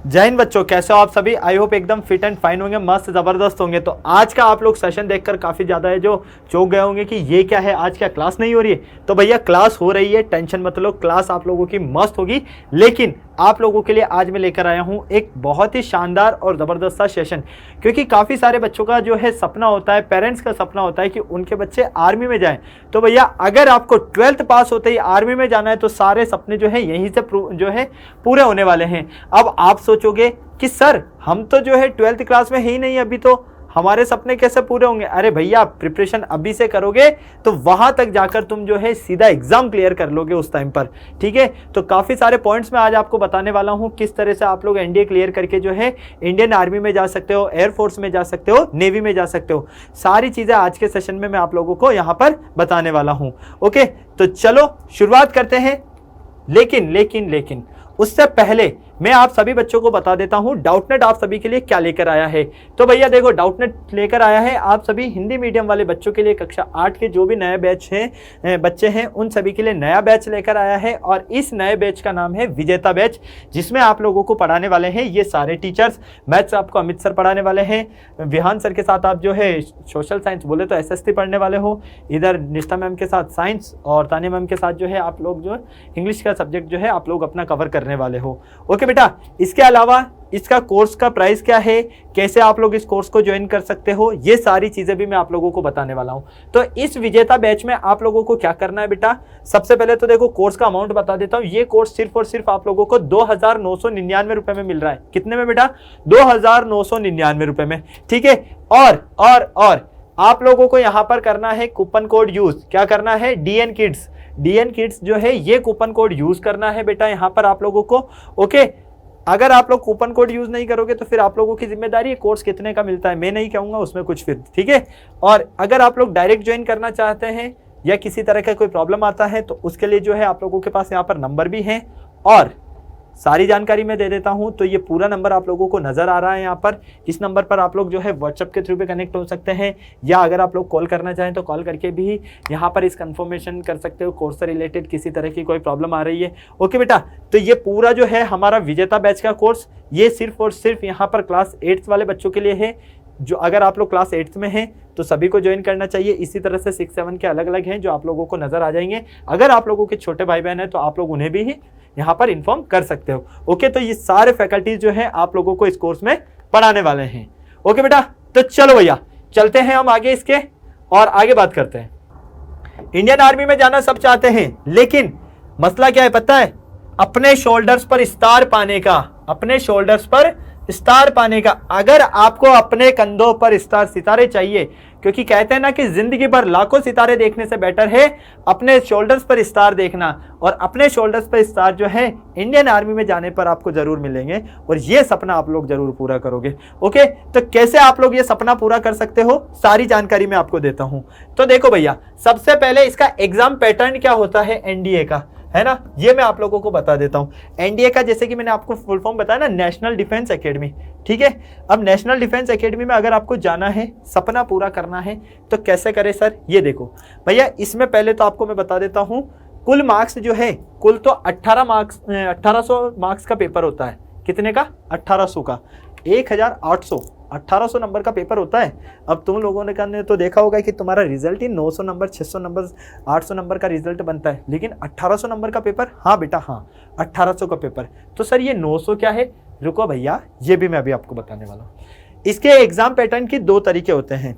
जय हिंद बच्चों, कैसे हो आप सभी। आई होप एकदम फिट एंड फाइन होंगे, मस्त जबरदस्त होंगे। तो आज का आप लोग सेशन देखकर काफी ज्यादा है जो चौंक गए होंगे कि ये क्या है, आज क्या क्लास नहीं हो रही है। तो भैया क्लास हो रही है, टेंशन मत लो, क्लास आप लोगों की मस्त होगी। लेकिन आप लोगों के लिए आज मैं लेकर आया हूं एक बहुत ही शानदार और जबरदस्त सा सेशन, क्योंकि काफी सारे बच्चों का जो है सपना होता है, पेरेंट्स का सपना होता है कि उनके बच्चे आर्मी में जाएं। तो भैया अगर आपको 12th पास होते ही आर्मी में जाना है तो सारे सपने जो है यहीं से जो है पूरे होने वाले हैं। अब आप सोचोगे कि सर हम तो जो है 12th क्लास में ही नहीं, अभी तो हमारे सपने कैसे पूरे होंगे। अरे भैया प्रिपरेशन अभी से करोगे तो वहां तक जाकर तुम जो है सीधा एग्जाम क्लियर कर लोगे उस टाइम पर, ठीक है। तो काफी सारे पॉइंट्स मैं आज आपको बताने वाला हूं किस तरह से आप लोग एनडीए क्लियर करके जो है इंडियन आर्मी में जा सकते हो, एयरफोर्स में जा सकते हो, नेवी में जा सकते हो। सारी चीजें आज के सेशन में मैं आप लोगों को यहां पर बताने वाला हूं। ओके, तो चलो शुरुआत करते हैं। लेकिन उससे पहले मैं आप सभी बच्चों को बता देता हूं डाउटनेट आप सभी के लिए क्या लेकर आया है। तो भैया देखो, डाउटनेट लेकर आया है आप सभी हिंदी मीडियम वाले बच्चों के लिए, कक्षा 8 के जो भी नए बैच हैं बच्चे हैं उन सभी के लिए नया बैच लेकर आया है। और इस नए बैच का नाम है विजेता बैच, जिसमें आप लोगों को पढ़ाने वाले हैं ये सारे टीचर्स। मैथ्स आपको अमित सर पढ़ाने वाले हैं, विहान सर के साथ आप जो है सोशल साइंस बोले तो एसएसटी पढ़ने वाले हो, इधर निष्ठा मैम के साथ साइंस, और तानिया मैम के साथ जो है आप लोग जो इंग्लिश का सब्जेक्ट जो है आप लोग अपना कवर करने वाले हो। ओके बेटा, इसके अलावा इसका कोर्स का प्राइस क्या है, कैसे आप लोग इस कोर्स को ज्वाइन कर सकते हो, ये सारी चीजें भी मैं आप लोगों को बताने वाला हूं। तो इस विजेता बैच में आप लोगों को क्या करना है बेटा, सबसे पहले तो देखो कोर्स का अमाउंट बता देता हूं। ये कोर्स सिर्फ और सिर्फ आप लोगों को 2,999 रुपए में मिल रहा है। कितने में बेटा? 2,999 रुपए में, ठीक है। और आप लोगों को यहां पर करना है कूपन कोड यूज। क्या करना है? डीएन किड्स जो है ये कूपन कोड यूज करना है बेटा यहां पर आप लोगों को। ओके, अगर आप लोग कूपन कोड यूज नहीं करोगे तो फिर आप लोगों की जिम्मेदारी है, कोर्स कितने का मिलता है मैं नहीं कहूंगा उसमें कुछ फिर, ठीक है। और अगर आप लोग डायरेक्ट ज्वाइन करना चाहते हैं या किसी तरह का कोई प्रॉब्लम आता है तो उसके लिए जो है आप लोगों के पास यहाँ पर नंबर भी है और सारी जानकारी मैं दे देता हूं। तो ये पूरा नंबर आप लोगों को नजर आ रहा है यहाँ पर। इस नंबर पर आप लोग जो है व्हाट्सएप के थ्रू भी कनेक्ट हो सकते हैं, या अगर आप लोग कॉल करना चाहें तो कॉल करके भी यहाँ पर इस कंफर्मेशन कर सकते हो कोर्स से रिलेटेड किसी तरह की कोई प्रॉब्लम आ रही है। ओके बेटा, तो ये पूरा जो है हमारा विजेता बैच का कोर्स ये सिर्फ और सिर्फ यहाँ पर क्लास 8 वाले बच्चों के लिए है। जो अगर आप लोग क्लास 8 में हैं तो सभी को ज्वाइन करना चाहिए। इसी तरह से 6, 7 के अलग अलग हैं जो आप लोगों को नजर आ जाएंगे। अगर आप लोगों के छोटे भाई बहन हैं तो आप लोग उन्हें भी यहाँ पर इन्फॉर्म कर सकते हो। ओके, तो ये सारे फैकल्टीज जो है आप लोगों को इस कोर्स में पढ़ाने वाले हैं। ओके बेटा, तो चलो भैया चलते हैं हम आगे इसके और आगे बात करते हैं। इंडियन आर्मी में जाना सब चाहते हैं, लेकिन मसला क्या है पता है? अपने शोल्डर्स पर स्टार पाने का, अपने शोल्डर्स पर स्टार पाने का। अगर आपको अपने कंधों पर स्टार सितारे चाहिए, क्योंकि कहते हैं ना कि जिंदगी भर लाखों सितारे देखने से बेटर है अपने शोल्डर्स पर स्टार देखना। और अपने शोल्डर्स पर स्टार जो है इंडियन आर्मी में जाने पर आपको जरूर मिलेंगे और ये सपना आप लोग जरूर पूरा करोगे। ओके, तो कैसे आप लोग ये सपना पूरा कर सकते हो सारी जानकारी मैं आपको देता हूं। तो देखो भैया, सबसे पहले इसका एग्जाम पैटर्न क्या होता है एनडीए का, है ना, ये मैं आप लोगों को बता देता हूं। एनडीए का जैसे कि मैंने आपको फुल फॉर्म बताया ना, नेशनल डिफेंस एकेडमी, ठीक है। अब नेशनल डिफेंस एकेडमी में अगर आपको जाना है, सपना पूरा करना है तो कैसे करें सर? ये देखो भैया, इसमें पहले तो आपको मैं बता देता हूं कुल मार्क्स जो है, कुल तो 1800 मार्क्स का पेपर होता है। कितने का? 1800 का, 1800 नंबर का पेपर होता है। अब तुम लोगों ने तो देखा होगा कि तुम्हारा रिजल्ट ही 900 नंबर, 600 नंबर, 800 नंबर का रिजल्ट बनता है, लेकिन 1800 नंबर का पेपर। हाँ बेटा हाँ, 1800 का पेपर। तो सर ये 900 क्या है? रुको भैया, ये भी मैं अभी आपको बताने वाला हूँ। इसके एग्जाम पैटर्न की 2 तरीके होते हैं।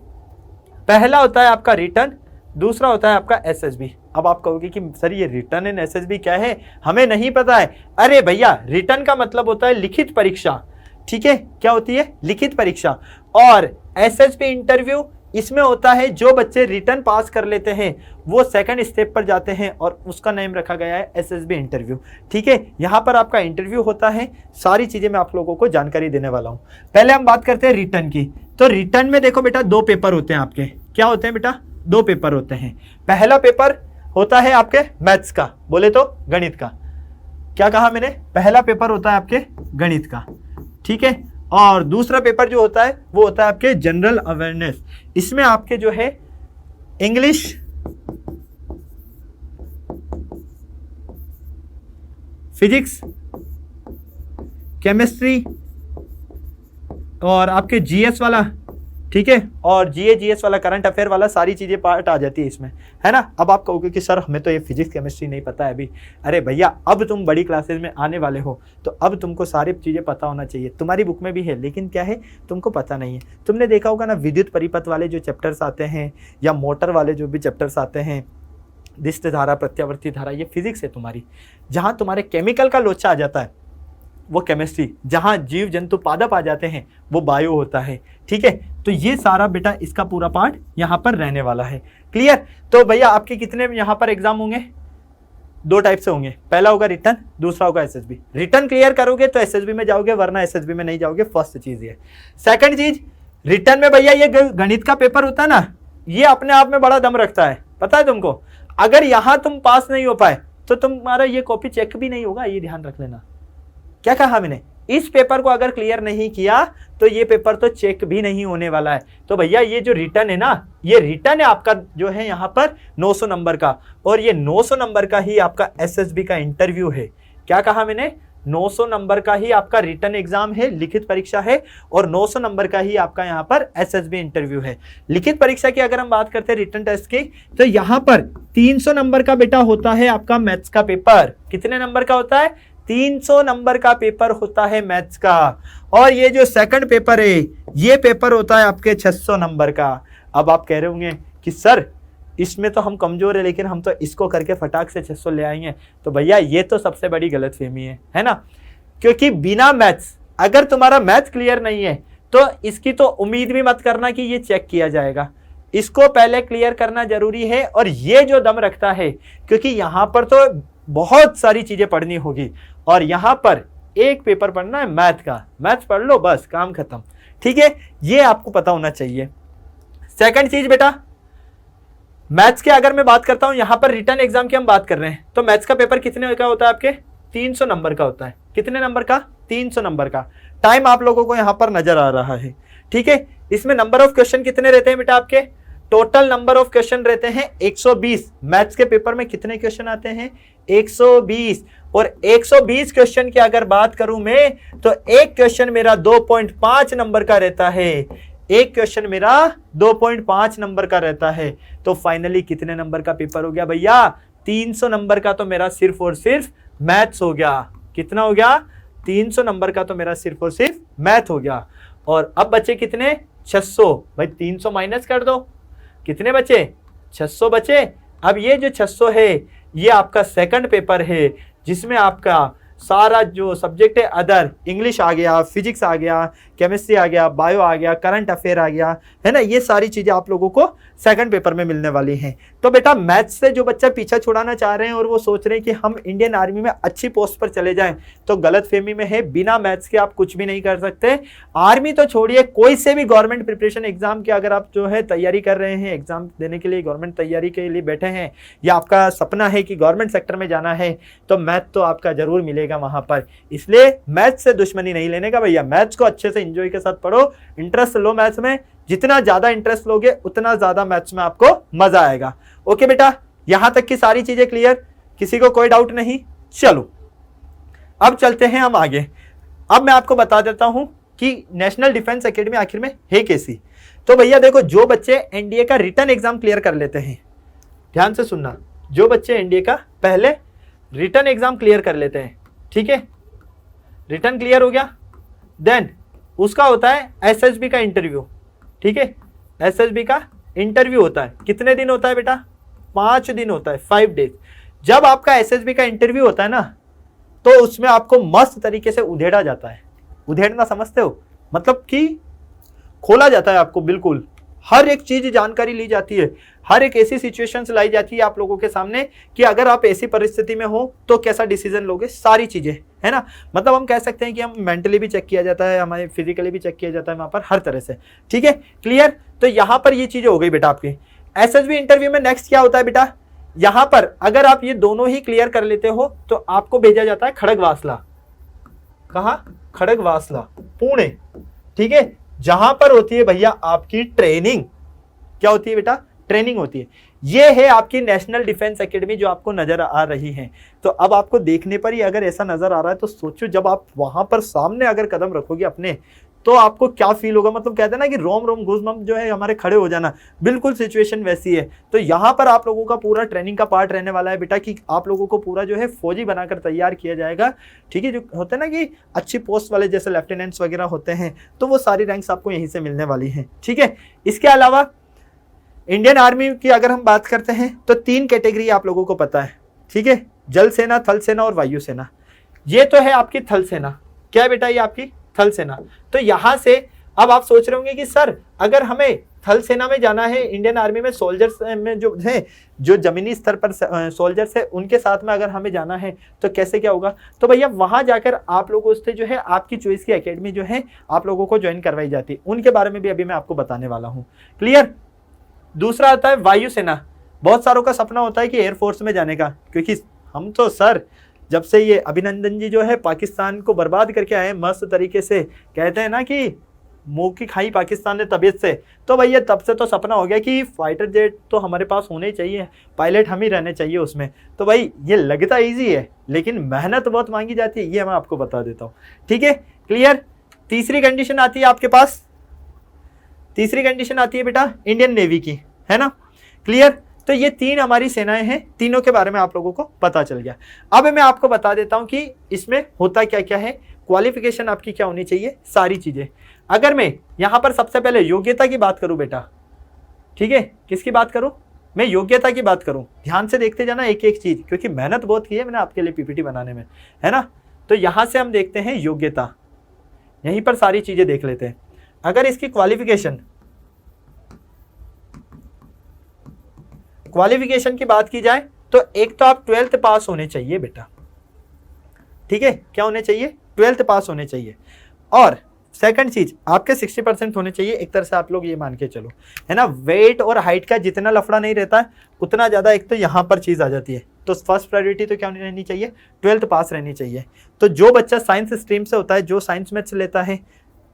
पहला होता है आपका रिटर्न, दूसरा होता है आपका एसएसबी। अब आप कहोगे कि सर ये रिटर्न एंड एसएसबी क्या है, हमें नहीं पता है। अरे भैया, रिटर्न का मतलब होता है लिखित परीक्षा, ठीक है। क्या होती है? लिखित परीक्षा। और एसएसबी इंटरव्यू, इसमें होता है जो बच्चे रिटर्न पास कर लेते हैं वो सेकंड स्टेप पर जाते हैं और उसका नाम रखा गया है एसएसबी इंटरव्यू, ठीक है। यहां पर आपका इंटरव्यू होता है, सारी चीजें मैं आप लोगों को जानकारी देने वाला हूं। पहले हम बात करते हैं रिटर्न की। तो रिटर्न में देखो बेटा, 2 पेपर होते हैं आपके। क्या होते हैं बेटा? 2 पेपर होते हैं। पहला पेपर होता है आपके मैथ्स का, बोले तो गणित का। क्या कहा मैंने? पहला पेपर होता है आपके गणित का, ठीक है। और दूसरा पेपर जो होता है वो होता है आपके जनरल अवेयरनेस। इसमें आपके जो है इंग्लिश, फिजिक्स, केमिस्ट्री और आपके जीएस वाला, ठीक है, और जीएस वाला करंट अफेयर वाला, सारी चीजें पार्ट आ जाती है इसमें, है ना। अब आप कहोगे कि सर हमें तो ये फिजिक्स केमिस्ट्री नहीं पता है अभी। अरे भैया अब तुम बड़ी क्लासेस में आने वाले हो तो अब तुमको सारी चीजें पता होना चाहिए। तुम्हारी बुक में भी है लेकिन क्या है तुमको पता नहीं है। तुमने देखा होगा ना विद्युत परिपथ वाले जो चैप्टर्स आते हैं या मोटर वाले जो भी चैप्टर्स आते हैं, दिष्ट धारा, प्रत्यावर्ती धारा, ये फिजिक्स है तुम्हारी। जहाँ तुम्हारे केमिकल का लोचा आ जाता है वो केमिस्ट्री, जहाँ जीव जंतु पादप आ जाते हैं वो बायो होता है, ठीक है। तो ये सारा बेटा इसका पूरा पार्ट यहाँ पर रहने वाला है। क्लियर। तो भैया आपके कितने यहाँ पर एग्जाम होंगे? 2 टाइप से होंगे, पहला होगा रिटर्न, दूसरा होगा एसएसबी। रिटर्न क्लियर करोगे तो एसएसबी में जाओगे, वरना एसएसबी में नहीं जाओगे। फर्स्ट चीज ये। सेकंड चीज, रिटर्न में भैया ये गणित का पेपर होता है ना, ये अपने आप में बड़ा दम रखता है, पता है तुमको। अगर यहां तुम पास नहीं हो पाए तो तुम्हारा ये कॉपी चेक भी नहीं होगा, ये ध्यान रख लेना। क्या कहा मैंने? इस पेपर को अगर क्लियर नहीं किया तो ये पेपर तो चेक भी नहीं होने वाला है। तो भैया ये जो रिटर्न है ना, ये रिटर्न है आपका जो है यहाँ पर 900 नंबर का, और ये 900 नंबर का ही आपका एसएसबी का इंटरव्यू है। क्या कहा मैंने? 900 नंबर का ही आपका रिटर्न एग्जाम है, लिखित परीक्षा है, और 900 नंबर का ही आपका यहाँ पर एसएसबी इंटरव्यू है। लिखित परीक्षा की अगर हम बात करते हैं रिटर्न टेस्ट की, तो यहाँ पर 300 नंबर का बेटा होता है आपका मैथ्स का पेपर। कितने नंबर का होता है? 300 नंबर का पेपर होता है मैथ्स का। और ये जो सेकंड पेपर है ये पेपर होता है आपके 600 नंबर का। अब आप कह रहे होंगे कि सर इसमें तो हम कमजोर है लेकिन हम तो इसको करके फटाक से 600 ले आएंगे। तो भैया ये तो सबसे बड़ी गलतफहमी है ना। क्योंकि बिना मैथ्स, अगर तुम्हारा मैथ्स क्लियर नहीं है तो इसकी तो उम्मीद भी मत करना कि ये चेक किया जाएगा। इसको पहले क्लियर करना जरूरी है। और ये जो दम रखता है, क्योंकि यहां पर तो बहुत सारी चीजें पढ़नी होगी और यहां पर एक पेपर पढ़ना है मैथ का, मैथ्स पढ़ लो बस काम खत्म, ठीक है। ये आपको पता होना चाहिए। सेकंड चीज बेटा, मैथ्स के अगर मैं बात करता हूं, यहां पर रिटर्न एग्जाम की हम बात कर रहे हैं, तो मैथ्स का पेपर कितने का होता है आपके? 300 नंबर का होता है। कितने नंबर का? 300 नंबर का। टाइम आप लोगों को यहां पर नजर आ रहा है, ठीक है। इसमें नंबर ऑफ क्वेश्चन कितने रहते हैं बेटा आपके? टोटल नंबर ऑफ क्वेश्चन रहते हैं 120। मैथ्स के पेपर में कितने क्वेश्चन आते हैं? 120। और 120 क्वेश्चन की अगर बात करूं मैं, तो एक क्वेश्चन मेरा 2.5 नंबर का रहता है। एक क्वेश्चन मेरा 2.5 नंबर का रहता है। तो फाइनली कितने नंबर का पेपर हो गया भैया? 300 नंबर का तो मेरा सिर्फ और सिर्फ मैथ्स हो गया। कितना हो गया? 300 नंबर का तो मेरा सिर्फ और सिर्फ मैथ हो गया। और अब बचे कितने? 600। भाई 300 माइनस कर दो, कितने बचे? 600 बचे। अब ये जो 600 है ये आपका सेकंड पेपर है, जिसमें आपका सारा जो सब्जेक्ट है अदर, इंग्लिश आ गया, फिजिक्स आ गया, केमिस्ट्री आ गया, बायो आ गया, करंट अफेयर आ गया, है ना। ये सारी चीजें आप लोगों को सेकंड पेपर में मिलने वाली हैं। तो बेटा मैथ्स से जो बच्चा पीछा छुड़ाना चाह रहे हैं और वो सोच रहे हैं कि हम इंडियन आर्मी में अच्छी पोस्ट पर चले जाएं, तो गलतफहमी में है। बिना मैथ्स के आप कुछ भी नहीं कर सकते। आर्मी तो छोड़िए, कोई से भी गवर्नमेंट प्रिपरेशन एग्जाम की अगर आप जो है तैयारी कर रहे हैं, एग्जाम देने के लिए गवर्नमेंट तैयारी के लिए बैठे हैं, या आपका सपना है कि गवर्नमेंट सेक्टर में जाना है, तो मैथ तो आपका जरूर मिलेगा वहां पर। इसलिए मैथ्स से दुश्मनी नहीं लेने का भैया। मैथ्स को अच्छे से एंजॉय के साथ पढ़ो, इंटरेस्ट लो मैथ्स में। जितना ज्यादा इंटरेस्ट लोगे उतना ज्यादा मैथ्स में आपको मजा आएगा। ओके बेटा, यहां तक की सारी चीजें क्लियर? किसी को कोई डाउट नहीं? चलो अब चलते हैं हम आगे। अब मैं आपको बता देता हूं कि नेशनल डिफेंस एकेडमी आखिर में है कैसी। तो भैया देखो, जो बच्चे एनडीए का रिटर्न एग्जाम क्लियर कर लेते हैं, ध्यान से सुनना, जो बच्चे एनडीए का पहले रिटर्न एग्जाम क्लियर कर लेते हैं, ठीक है, रिटर्न क्लियर हो गया, देन उसका होता है एसएसबी का इंटरव्यू, ठीक है। एसएसबी का इंटरव्यू होता है, कितने दिन होता है बेटा? 5 दिन होता है, 5 डेज। जब आपका एसएसबी का इंटरव्यू होता है ना, तो उसमें आपको मस्त तरीके से उधेड़ा जाता है। उधेड़ना समझते हो? मतलब कि खोला जाता है आपको, बिल्कुल हर एक चीज जानकारी ली जाती है, हर एक ऐसी सिचुएशंस लाई जाती है आप लोगों के सामने कि अगर आप ऐसी परिस्थिति में हो तो कैसा डिसीजन लोगे, सारी चीजें, है ना। मतलब हम कह सकते हैं कि हम मेंटली भी चेक किया जाता है, हमारे फिजिकली भी चेक किया जाता है वहां पर, हर तरह से, ठीक है, क्लियर। तो यहां पर ये चीजें हो गई बेटा आपकी। एसएसबी इंटरव्यू में नेक्स्ट क्या होता है बेटा? यहां पर अगर आप ये दोनों ही क्लियर कर लेते हो तो आपको भेजा जाता है खड़गवासला। कहाँ? खड़गवासला, पुणे, ठीक है, जहां पर होती है भैया आपकी ट्रेनिंग। क्या होती है बेटा? ट्रेनिंग होती है। ये है आपकी नेशनल डिफेंस एकेडमी जो आपको नजर आ रही है। तो अब आपको देखने पर ही अगर ऐसा नजर आ रहा है तो सोचो जब आप वहां पर सामने अगर कदम रखोगे अपने तो आपको क्या फील होगा। मतलब कहते हैं ना कि रोम रोम गूज़बम्प जो है हमारे खड़े हो जाना, बिल्कुल सिचुएशन वैसी है। तो यहाँ पर आप लोगों का पूरा ट्रेनिंग का पार्ट रहने वाला है बेटा कि आप लोगों को पूरा जो है फौजी बनाकर तैयार किया जाएगा। ठीक है, जो होते हैं ना कि अच्छी पोस्ट वाले जैसे लेफ्टिनेंट्स वगैरह होते हैं तो वो सारी रैंक्स आपको यहीं से मिलने वाली हैं। ठीक है, इसके अलावा इंडियन आर्मी की अगर हम बात करते हैं तो 3 कैटेगरी आप लोगों को पता है। ठीक है, जल सेना, थल सेना और वायु सेना। ये तो है आपकी थल सेना। क्या है बेटा, ये आपकी थल सेना। तो यहां से अब आप सोच रहे होंगे कि सर अगर हमें थल सेना में जाना है, इंडियन आर्मी में सोल्जर्स में जो है, जो जमीनी स्तर पर सोल्जर्स है उनके साथ में अगर हमें जाना है तो कैसे क्या होगा। तो भैया वहां जाकर आप लोगों से जो है आपकी चॉइस की एकेडमी जो है आप लोगों को ज्वाइन करवाई जाती है, उनके बारे में भी अभी मैं आपको बताने वाला हूँ। क्लियर। दूसरा आता है वायु सेना। बहुत सारों का सपना होता है कि एयरफोर्स में जाने का, क्योंकि हम तो सर जब से ये अभिनंदन जी जो है पाकिस्तान को बर्बाद करके आए मस्त तरीके से, कहते हैं ना कि मुंह की खाई पाकिस्तान ने तबीयत से, तो भैया तब से तो सपना हो गया कि फाइटर जेट तो हमारे पास होने ही चाहिए, पायलट हम ही रहने चाहिए उसमें। तो भाई ये लगता ईजी है लेकिन मेहनत बहुत मांगी जाती है, ये मैं आपको बता देता हूँ। ठीक है, क्लियर। तीसरी कंडीशन आती है आपके पास, तीसरी कंडीशन आती है बेटा इंडियन नेवी की, है ना। क्लियर। तो ये 3 हमारी सेनाएं हैं, तीनों के बारे में आप लोगों को पता चल गया। अब मैं आपको बता देता हूं कि इसमें होता क्या क्या है, क्वालिफिकेशन आपकी क्या होनी चाहिए, सारी चीजें। अगर मैं यहां पर सबसे पहले योग्यता की बात करूं बेटा, ठीक है, किसकी बात करूं, मैं योग्यता की बात करूं। ध्यान से देखते जाना एक एक चीज, क्योंकि मेहनत बहुत की है मैंने आपके लिए पीपीटी बनाने में, है ना। तो यहां से हम देखते हैं योग्यता, यहीं पर सारी चीजें देख लेते हैं। अगर इसकी क्वालिफिकेशन की बात की जाए तो एक तो आप 12th पास होने चाहिए बेटा। ठीक है, क्या होने चाहिए, 12th पास होने चाहिए। और सेकंड चीज आपके 60% होने चाहिए, एक तरह से आप लोग ये मान के चलो, है ना। वेट और हाइट का जितना लफड़ा नहीं रहता है उतना ज्यादा एक तो यहाँ पर चीज आ जाती है। तो फर्स्ट प्रायोरिटी तो क्या रहनी चाहिए, 12th पास रहनी चाहिए। तो जो बच्चा साइंस स्ट्रीम से होता है, जो साइंस मैथ्स लेता है,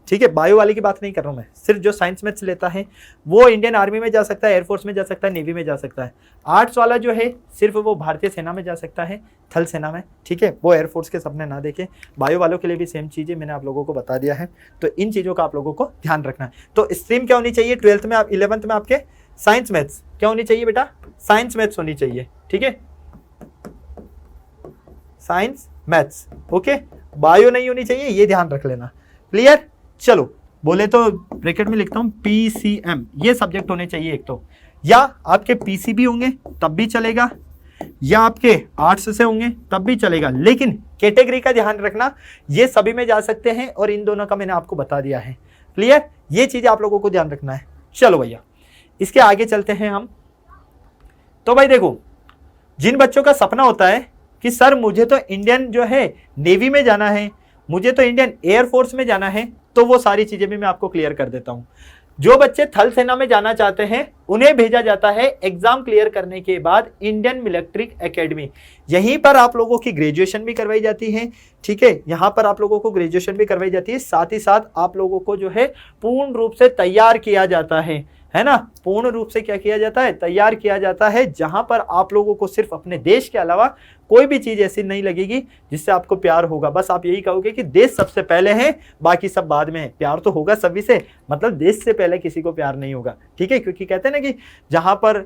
ठीक है, बायो वाले की बात नहीं कर रहा हूं मैं, सिर्फ जो साइंस मैथ्स लेता है वो इंडियन आर्मी में जा सकता है, एयरफोर्स में जा सकता है, नेवी में जा सकता है। आर्ट्स वाला जो है सिर्फ वो भारतीय सेना में जा सकता है, थल सेना में। ठीक है, वो एयरफोर्स के सपने ना देखे। बायो वालों के लिए भी सेम चीज़ है, मैंने आप लोगों को बता दिया है। तो इन चीज़ों का आप लोगों को ध्यान रखना है। तो स्ट्रीम क्या होनी चाहिए 12th में, आप 11th में आपके साइंस मैथ्स क्या होनी चाहिए बेटा, साइंस मैथ्स होनी चाहिए। ठीक है, साइंस मैथ्स, ओके, बायो नहीं होनी चाहिए, ये ध्यान रख लेना। क्लियर। चलो बोले तो ब्रैकेट में लिखता हूं पीसीएम, ये सब्जेक्ट होने चाहिए एक तो, या आपके पीसीबी होंगे तब भी चलेगा, या आपके आर्ट्स से होंगे तब भी चलेगा, लेकिन कैटेगरी का ध्यान रखना, ये सभी में जा सकते हैं और इन दोनों का मैंने आपको बता दिया है। क्लियर, ये चीज आप लोगों को ध्यान रखना है। चलो भैया इसके आगे चलते हैं हम। तो भाई देखो, जिन बच्चों का सपना होता है कि सर मुझे तो इंडियन जो है नेवी में जाना है, मुझे तो इंडियन एयरफोर्स में जाना है, तो वो सारी चीजें भी मैं आपको क्लियर कर देता हूं। जो बच्चे थल सेना में जाना चाहते हैं उन्हें भेजा जाता है एग्जाम क्लियर करने के बाद इंडियन मिलिट्री एकेडमी। यहीं पर आप लोगों की ग्रेजुएशन भी करवाई जाती है। ठीक है, यहां पर आप लोगों को ग्रेजुएशन भी करवाई जाती है, साथ ही साथ आप लोगों को जो है पूर्ण रूप से तैयार किया जाता है ना। पूर्ण रूप से क्या किया जाता है, तैयार किया जाता है, जहां पर आप लोगों को सिर्फ अपने देश के अलावा कोई भी चीज ऐसी नहीं लगेगी जिससे आपको प्यार होगा। बस आप यही कहोगे कि देश सबसे पहले है, बाकी सब बाद में है। प्यार तो होगा सभी से, मतलब देश से पहले किसी को प्यार नहीं होगा। ठीक है, क्योंकि कहते हैं ना कि जहां पर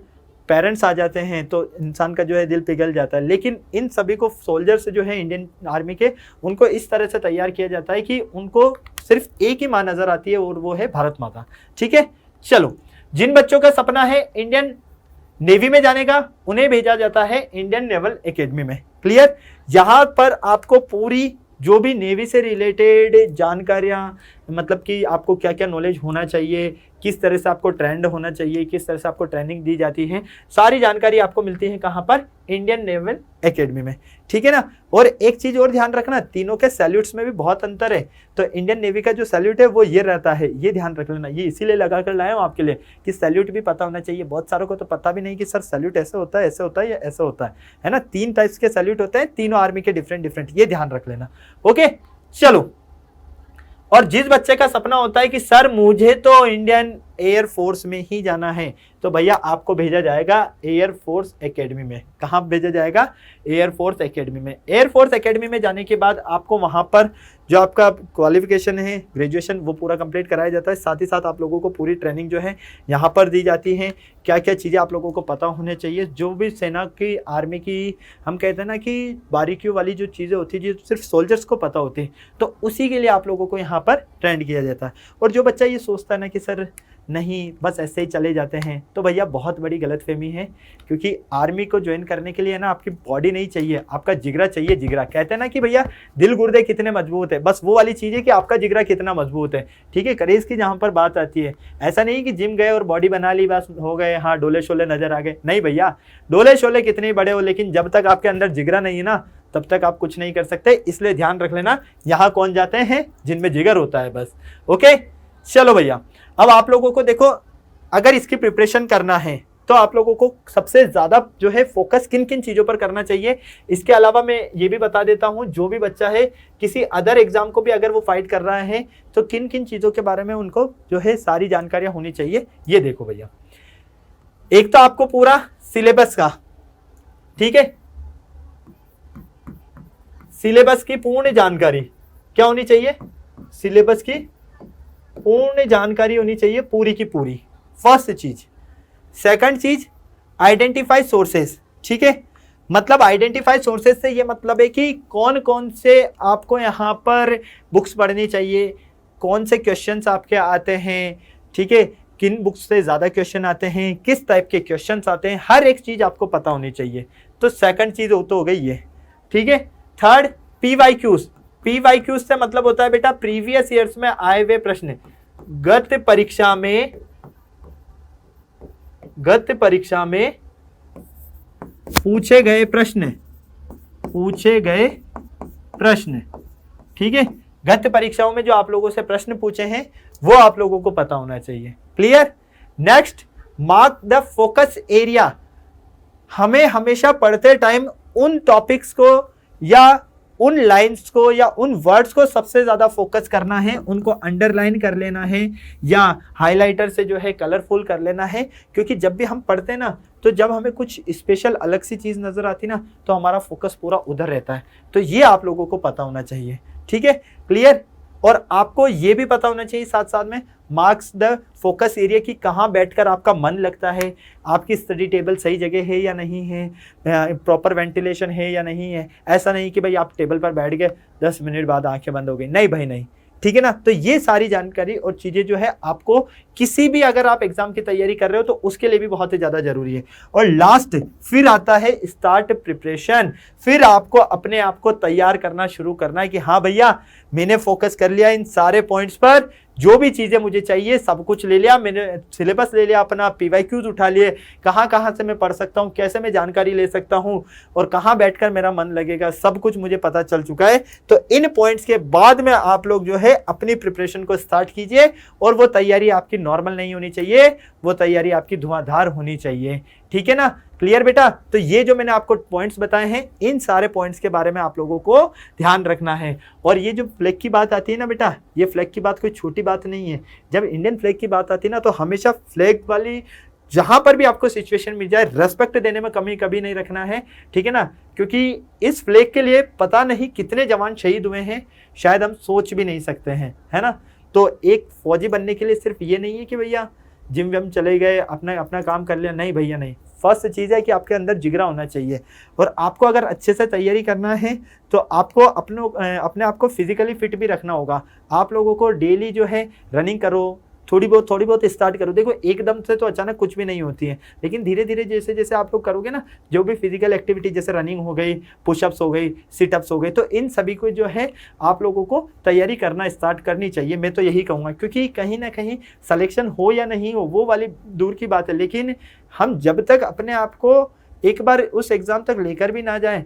पेरेंट्स आ जाते हैं तो इंसान का जो है दिल पिघल जाता है। लेकिन इन सभी को सोल्जर्स जो है इंडियन आर्मी के, उनको इस तरह से तैयार किया जाता है कि उनको सिर्फ एक ही माँ नजर आती है और वो है भारत माता। ठीक है, चलो जिन बच्चों का सपना है इंडियन नेवी में जाने का, उन्हें भेजा जाता है इंडियन नेवल एकेडमी में। क्लियर, यहां पर आपको पूरी जो भी नेवी से रिलेटेड जानकारियां, मतलब कि आपको क्या क्या नॉलेज होना चाहिए, किस तरह से आपको ट्रेंड होना चाहिए, किस तरह से आपको ट्रेनिंग दी जाती है, सारी जानकारी आपको मिलती है कहां पर, इंडियन नेवल एकेडमी में। ठीक है ना। और एक चीज और ध्यान रखना, तीनों के सैल्यूट्स में भी बहुत अंतर है। तो इंडियन नेवी का जो सैल्यूट है वो ये रहता है, ये ध्यान रख लेना। ये इसीलिए लगा कर लाया हूं आपके लिए कि सैल्यूट भी पता होना चाहिए। बहुत सारों को तो पता भी नहीं कि सर सैल्यूट ऐसे होता है, ऐसे होता है या ऐसे होता है ना। 3 टाइप्स के सैल्यूट होते हैं, तीनों आर्मी के डिफरेंट, ये ध्यान रख लेना। ओके, चलो। और जिस बच्चे का सपना होता है कि सर मुझे तो इंडियन एयर फोर्स में ही जाना है तो भैया आपको भेजा जाएगा एयर फोर्स एकेडमी में। कहाँ भेजा जाएगा? एयर फोर्स एकेडमी में। एयर फोर्स एकेडमी में जाने के बाद आपको वहाँ पर जो आपका क्वालिफिकेशन है ग्रेजुएशन वो पूरा कंप्लीट कराया जाता है। साथ ही साथ आप लोगों को पूरी ट्रेनिंग जो है यहाँ पर दी जाती है। क्या क्या चीज़ें आप लोगों को पता होने चाहिए, जो भी सेना की आर्मी की हम कहते हैं ना कि बारीकियों वाली जो चीज़ें होती है जो सिर्फ सोल्जर्स को पता होती है, तो उसी के लिए आप लोगों को यहाँ पर ट्रेंड किया जाता है। और जो बच्चा ये सोचता है ना कि सर नहीं बस ऐसे ही चले जाते हैं, तो भैया बहुत बड़ी गलतफहमी है। क्योंकि आर्मी को ज्वाइन करने के लिए ना आपकी बॉडी नहीं चाहिए, आपका जिगरा चाहिए। जिगरा कहते हैं ना कि भैया दिल गुर्दे कितने मजबूत है, बस वो वाली चीज़ है कि आपका जिगरा कितना मजबूत है। ठीक है, करेज की जहाँ पर बात आती है, ऐसा नहीं कि जिम गए और बॉडी बना ली बस हो गए, हाँ डोले शोले नजर आ गए। नहीं भैया, डोले शोले कितने बड़े हो लेकिन जब तक आपके अंदर जिगरा नहीं है ना तब तक आप कुछ नहीं कर सकते। इसलिए ध्यान रख लेना, यहाँ कौन जाते हैं? जिनमें जिगर होता है बस। ओके चलो भैया, अब आप लोगों को देखो अगर इसकी प्रिपरेशन करना है तो आप लोगों को सबसे ज़्यादा जो है फोकस किन किन चीज़ों पर करना चाहिए। इसके अलावा मैं ये भी बता देता हूँ, जो भी बच्चा है किसी अदर एग्जाम को भी अगर वो फाइट कर रहा है तो किन किन चीज़ों के बारे में उनको जो है सारी जानकारियाँ होनी चाहिए। ये देखो भैया, एक तो आपको पूरा सिलेबस का, ठीक है, सिलेबस की पूर्ण जानकारी क्या होनी चाहिए? सिलेबस की पूर्ण जानकारी होनी चाहिए, पूरी की पूरी, फर्स्ट चीज। सेकंड चीज आइडेंटिफाई सोर्सेस। ठीक है, मतलब आइडेंटिफाई सोर्सेस से ये मतलब है कि कौन कौन से आपको यहाँ पर बुक्स पढ़नी चाहिए, कौन से क्वेश्चंस आपके आते हैं, ठीक है, किन बुक्स से ज़्यादा क्वेश्चन आते हैं, किस टाइप के क्वेश्चंस आते हैं, हर एक चीज़ आपको पता होनी चाहिए। तो सेकंड चीज़ तो हो गई ये। ठीक है, थर्ड पीवाईक्यूज। पीवाईक्यूज से मतलब होता है बेटा प्रीवियस ईयर्स में आए हुए प्रश्न, गत परीक्षा में पूछे गए प्रश्न। ठीक है, गत परीक्षाओं में जो आप लोगों से प्रश्न पूछे हैं वो आप लोगों को पता होना चाहिए। Clear? Next, mark the focus area. हमें हमेशा पढ़ते टाइम उन टॉपिक्स को या उन लाइंस को या उन वर्ड्स को सबसे ज़्यादा फोकस करना है, उनको अंडरलाइन कर लेना है या हाइलाइटर से जो है कलरफुल कर लेना है। क्योंकि जब भी हम पढ़ते हैं ना तो जब हमें कुछ स्पेशल अलग सी चीज़ नज़र आती ना तो हमारा फोकस पूरा उधर रहता है। तो ये आप लोगों को पता होना चाहिए। ठीक है, क्लियर? और आपको ये भी पता होना चाहिए साथ साथ में मार्क्स द फोकस एरिया की कहाँ बैठकर आपका मन लगता है, आपकी स्टडी टेबल सही जगह है या नहीं है, प्रॉपर वेंटिलेशन है या नहीं है। ऐसा नहीं कि भाई आप टेबल पर बैठ गए 10 मिनट बाद आंखें बंद हो गई, नहीं भाई नहीं। ठीक है ना, तो ये सारी जानकारी और चीज़ें जो है आपको किसी भी अगर आप एग्जाम की तैयारी कर रहे हो तो उसके लिए भी बहुत ही ज़्यादा जरूरी है। और लास्ट फिर आता है स्टार्ट प्रिपरेशन। फिर आपको अपने आप को तैयार करना शुरू करना है कि हाँ भैया मैंने फोकस कर लिया इन सारे पॉइंट्स पर, जो भी चीज़ें मुझे चाहिए सब कुछ ले लिया मैंने, सिलेबस ले लिया अपना, पीवाईक्यूज उठा लिए, कहाँ कहाँ से मैं पढ़ सकता हूँ, कैसे मैं जानकारी ले सकता हूँ और कहाँ बैठकर मेरा मन लगेगा, सब कुछ मुझे पता चल चुका है। तो इन पॉइंट्स के बाद में आप लोग जो है अपनी प्रिपरेशन को स्टार्ट कीजिए। और वो तैयारी आपकी नॉर्मल नहीं होनी चाहिए, वो तैयारी आपकी धुआंधार होनी चाहिए। ठीक है ना, क्लियर बेटा? तो ये जो मैंने आपको पॉइंट्स बताए हैं इन सारे पॉइंट्स के बारे में आप लोगों को ध्यान रखना है। और ये जो फ्लैग की बात आती है ना बेटा, ये फ्लैग की बात कोई छोटी बात नहीं है। जब इंडियन फ्लैग की बात आती है ना तो हमेशा फ्लैग वाली जहां पर भी आपको सिचुएशन मिल जाए रेस्पेक्ट देने में कमी कभी नहीं रखना है। ठीक है ना, क्योंकि इस फ्लैग के लिए पता नहीं कितने जवान शहीद हुए हैं, शायद हम सोच भी नहीं सकते हैं, है ना। तो एक फौजी बनने के लिए सिर्फ ये नहीं है कि भैया जिम विम चले गए अपना काम कर लिया, नहीं भैया नहीं। फर्स्ट चीज़ है कि आपके अंदर जिगरा होना चाहिए। और आपको अगर अच्छे से तैयारी करना है तो आपको अपने आप को फिजिकली फिट भी रखना होगा। आप लोगों को डेली जो है रनिंग करो, थोड़ी बहुत स्टार्ट करो। देखो एकदम से तो अचानक कुछ भी नहीं होती है, लेकिन धीरे धीरे जैसे जैसे आप लोग करोगे ना, जो भी फिजिकल एक्टिविटी जैसे रनिंग हो गई, पुशअप्स हो गई, सिटअप्स हो गई, तो इन सभी को जो है आप लोगों को तैयारी करना स्टार्ट करनी चाहिए। मैं तो यही कहूँगा, क्योंकि कहीं ना कहीं सिलेक्शन हो या नहीं हो वो वाली दूर की बात है, लेकिन हम जब तक अपने आप को एक बार उस एग्ज़ाम तक लेकर भी ना जाएं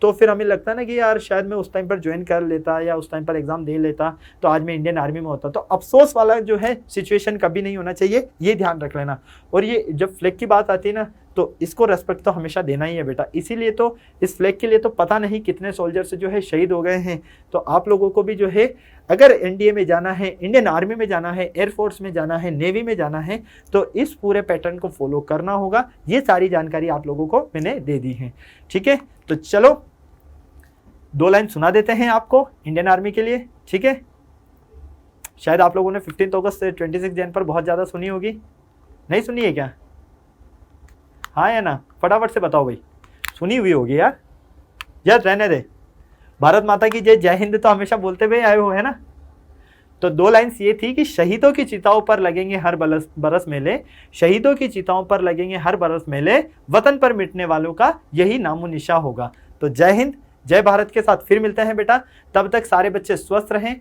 तो फिर हमें लगता है ना कि यार शायद मैं उस टाइम पर ज्वाइन कर लेता या उस टाइम पर एग्जाम दे लेता तो आज मैं इंडियन आर्मी में होता। तो अफसोस वाला जो है सिचुएशन कभी नहीं होना चाहिए, ये ध्यान रख लेना। और ये जब फ्लैग की बात आती है ना तो इसको रेस्पेक्ट तो हमेशा देना ही है बेटा। इसीलिए तो इस फ्लैग के लिए तो पता नहीं कितने सोल्जर्स जो है शहीद हो गए हैं। तो आप लोगों को भी जो है अगर एनडीए में जाना है, इंडियन आर्मी में जाना है, एयरफोर्स में जाना है, नेवी में जाना है, तो इस पूरे पैटर्न को फॉलो करना होगा। ये सारी जानकारी आप लोगों को मैंने दे दी है, ठीक है। तो चलो 2 लाइन सुना देते हैं आपको इंडियन आर्मी के लिए, ठीक है। शायद आप लोगों ने 15 अगस्त से 26 जन पर बहुत ज़्यादा सुनी होगी, नहीं सुनी है क्या? हाँ या ना, फटाफट से बताओ भाई, सुनी हुई होगी यार, यार रहने दे। भारत माता की जय, जय हिंद तो हमेशा बोलते हुए आए हो, है ना। तो 2 लाइन्स ये थी कि शहीदों की चिताओं पर लगेंगे हर बरस मेले, शहीदों की चिताओं पर लगेंगे हर बरस मेले, वतन पर मिटने वालों का यही नामो निशा होगा। तो जय हिंद, जय भारत के साथ फिर मिलते हैं बेटा। तब तक सारे बच्चे स्वस्थ रहें,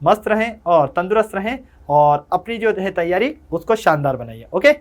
मस्त रहें और तंदुरुस्त रहें, और अपनी जो है तैयारी उसको शानदार बनाइए। ओके।